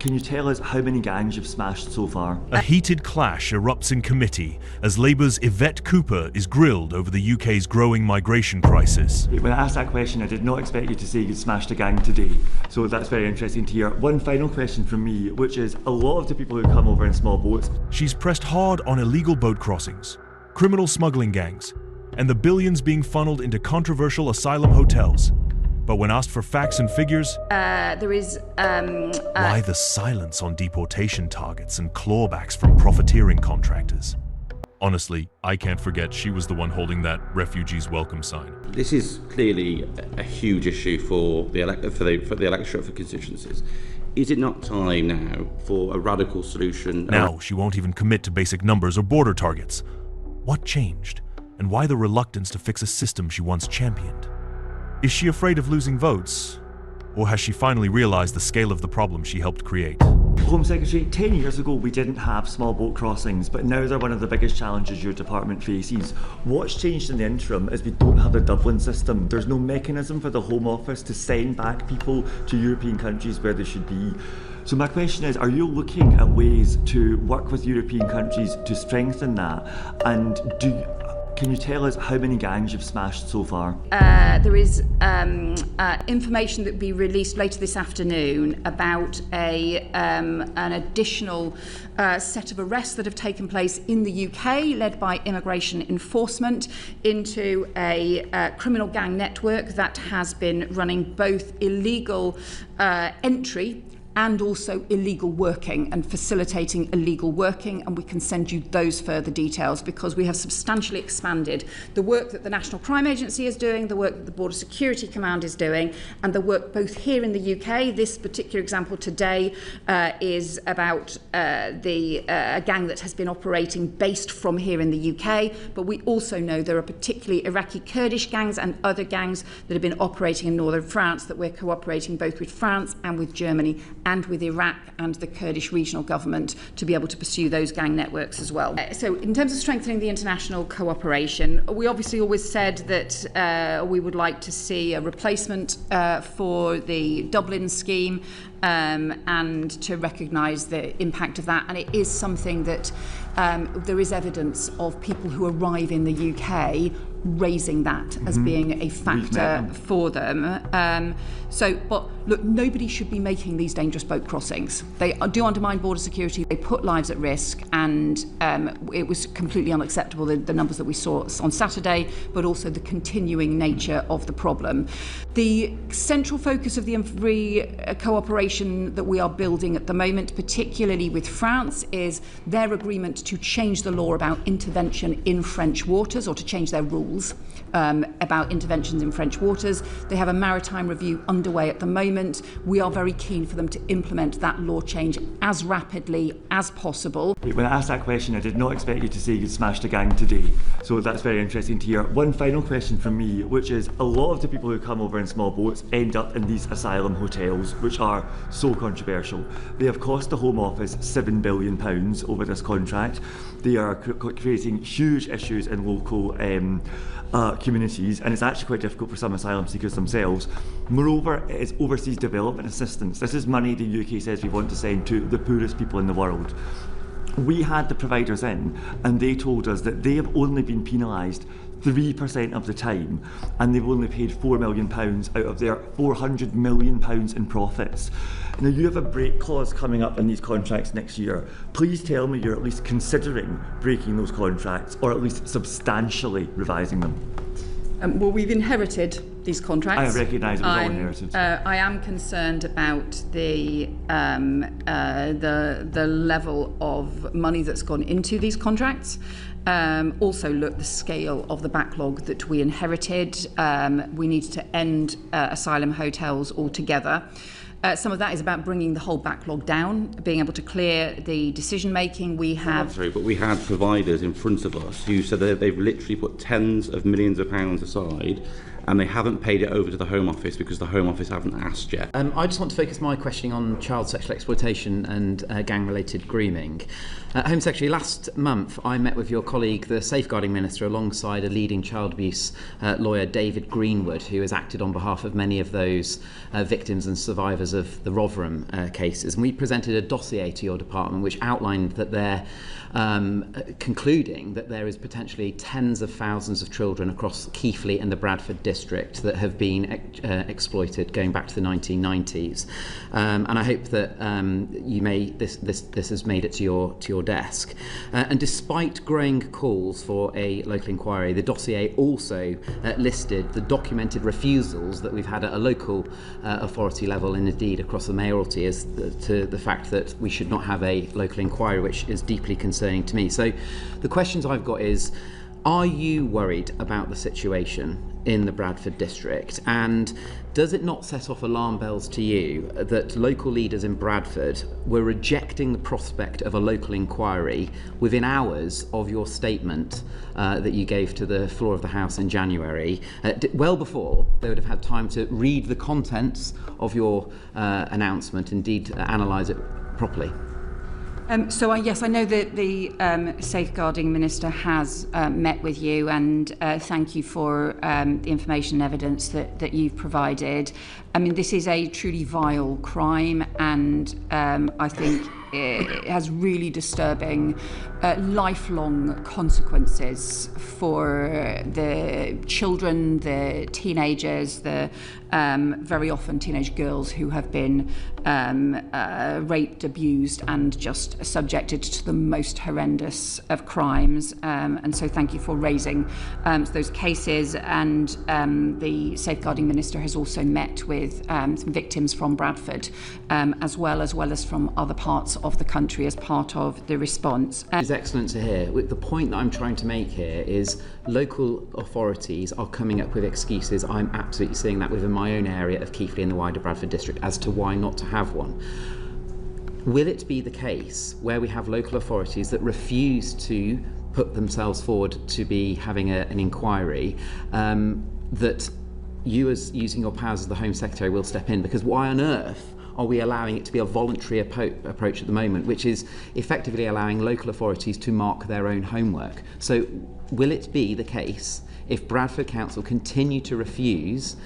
Can you tell us how many gangs you've smashed so far? A heated clash erupts in committee as Labour's Yvette Cooper is grilled over the UK's growing migration crisis. When I asked that question, I did not expect you to say you'd smashed a gang today. So that's very interesting to hear. One final question from me, which is a lot of the people who come over in small boats. She's pressed hard on illegal boat crossings, criminal smuggling gangs, and the billions being funneled into controversial asylum hotels. But when asked for facts and figures, why the silence on deportation targets and clawbacks from profiteering contractors? Honestly, I can't forget she was the one holding that refugees welcome sign. This is clearly a huge issue for the electorate, for constituencies. Is it not time now for a radical solution? Now she won't even commit to basic numbers or border targets. What changed? And why the reluctance to fix a system she once championed? Is she afraid of losing votes? Or has she finally realised the scale of the problem she helped create? Home Secretary, 10 years ago we didn't have small boat crossings, but now they're one of the biggest challenges your department faces. What's changed in the interim is we don't have the Dublin system. There's no mechanism for the Home Office to send back people to European countries where they should be. So my question is, are you looking at ways to work with European countries to strengthen that? And can you tell us how many gangs you've smashed so far? There is information that will be released later this afternoon about an additional set of arrests that have taken place in the UK, led by immigration enforcement, into a criminal gang network that has been running both illegal entry and also illegal working and facilitating illegal working, and we can send you those further details because we have substantially expanded the work that the National Crime Agency is doing, the work that the Border Security Command is doing, and the work both here in the UK. This particular example today is about a gang that has been operating based from here in the UK, but we also know there are particularly Iraqi Kurdish gangs and other gangs that have been operating in northern France that we're cooperating both with France and with Germany and with Iraq and the Kurdish regional government to be able to pursue those gang networks as well. So in terms of strengthening the international cooperation, we obviously always said that we would like to see a replacement for the Dublin scheme and to recognise the impact of that. And it is something that there is evidence of people who arrive in the UK raising that as being a factor for them. But look, nobody should be making these dangerous boat crossings. They do undermine border security, they put lives at risk, and it was completely unacceptable, the numbers that we saw on Saturday, but also the continuing nature of the problem. The central focus of the cooperation that we are building at the moment, particularly with France, is their agreement to change the law about intervention in French waters, or to change their rules about interventions in French waters. They have a maritime review underway at the moment. We are very keen for them to implement that law change as rapidly as possible. When I asked that question, I did not expect you to say you'd smashed a gang today. So that's very interesting to hear. One final question from me, which is a lot of the people who come over in small boats end up in these asylum hotels, which are so controversial. They have cost the Home Office £7 billion over this contract. They are creating huge issues in local communities, and it's actually quite difficult for some asylum seekers themselves. Moreover, it is overseas development assistance. This is money the UK says we want to send to the poorest people in the world. We had the providers in, and they told us that they have only been penalised 3% of the time, and they've only paid £4 million out of their £400 million in profits. Now, you have a break clause coming up in these contracts next year. Please tell me you're at least considering breaking those contracts, or at least substantially revising them. Well, we've inherited these contracts. I recognise it was all inherited. I am concerned about the level of money that's gone into these contracts. Also, look, the scale of the backlog that we inherited. We need to end asylum hotels altogether. Some of that is about bringing the whole backlog down, being able to clear the decision making. We have... But we had providers in front of us who said that they've literally put tens of millions of pounds aside and they haven't paid it over to the Home Office because the Home Office haven't asked yet. I just want to focus my questioning on child sexual exploitation and gang-related grooming. Home Secretary, last month I met with your colleague, the Safeguarding Minister, alongside a leading child abuse lawyer, David Greenwood, who has acted on behalf of many of those victims and survivors of the Rotherham cases. And we presented a dossier to your department which outlined that they're concluding that there is potentially tens of thousands of children across Keighley and the Bradford district that have been exploited going back to the 1990s. And I hope that this has made it to your desk. And despite growing calls for a local inquiry, the dossier also listed the documented refusals that we've had at a local authority level and indeed across the mayoralty as to the fact that we should not have a local inquiry, which is deeply concerning to me. So the questions I've got is, are you worried about the situation in the Bradford district, and does it not set off alarm bells to you that local leaders in Bradford were rejecting the prospect of a local inquiry within hours of your statement that you gave to the floor of the House in January, well before they would have had time to read the contents of your announcement, indeed analyse it properly? Yes, I know that the Safeguarding Minister has met with you, and thank you for the information and evidence that you've provided. I mean, this is a truly vile crime, and I think it has really disturbing lifelong consequences for the children, the teenagers, the very often teenage girls who have been raped, abused, and just subjected to the most horrendous of crimes. And so thank you for raising those cases. And the Safeguarding Minister has also met with some victims from Bradford, as well as from other parts of the country as part of the response. It's excellent to hear. The point that I'm trying to make here is local authorities are coming up with excuses. I'm absolutely seeing that within my own area of Keighley and the wider Bradford district as to why not to have one. Will it be the case where we have local authorities that refuse to put themselves forward to be having an inquiry, that you, as using your powers as the Home Secretary, will step in? Because why on earth are we allowing it to be a voluntary approach at the moment, which is effectively allowing local authorities to mark their own homework? So will it be the case, if Bradford Council continue to refuse,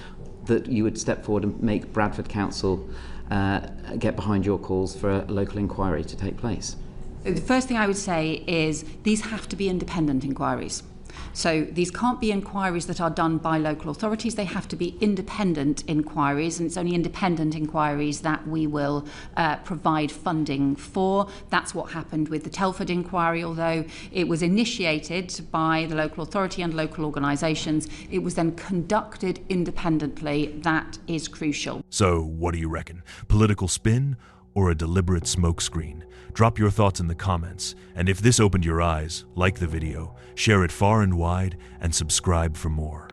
that you would step forward and make Bradford Council get behind your calls for a local inquiry to take place? The first thing I would say is these have to be independent inquiries. So these can't be inquiries that are done by local authorities. They have to be independent inquiries, and it's only independent inquiries that we will provide funding for. That's what happened with the Telford inquiry. Although it was initiated by the local authority and local organisations, it was then conducted independently. That is crucial. So, what do you reckon? Political spin or a deliberate smokescreen? Drop your thoughts in the comments, and if this opened your eyes, like the video, share it far and wide, and subscribe for more.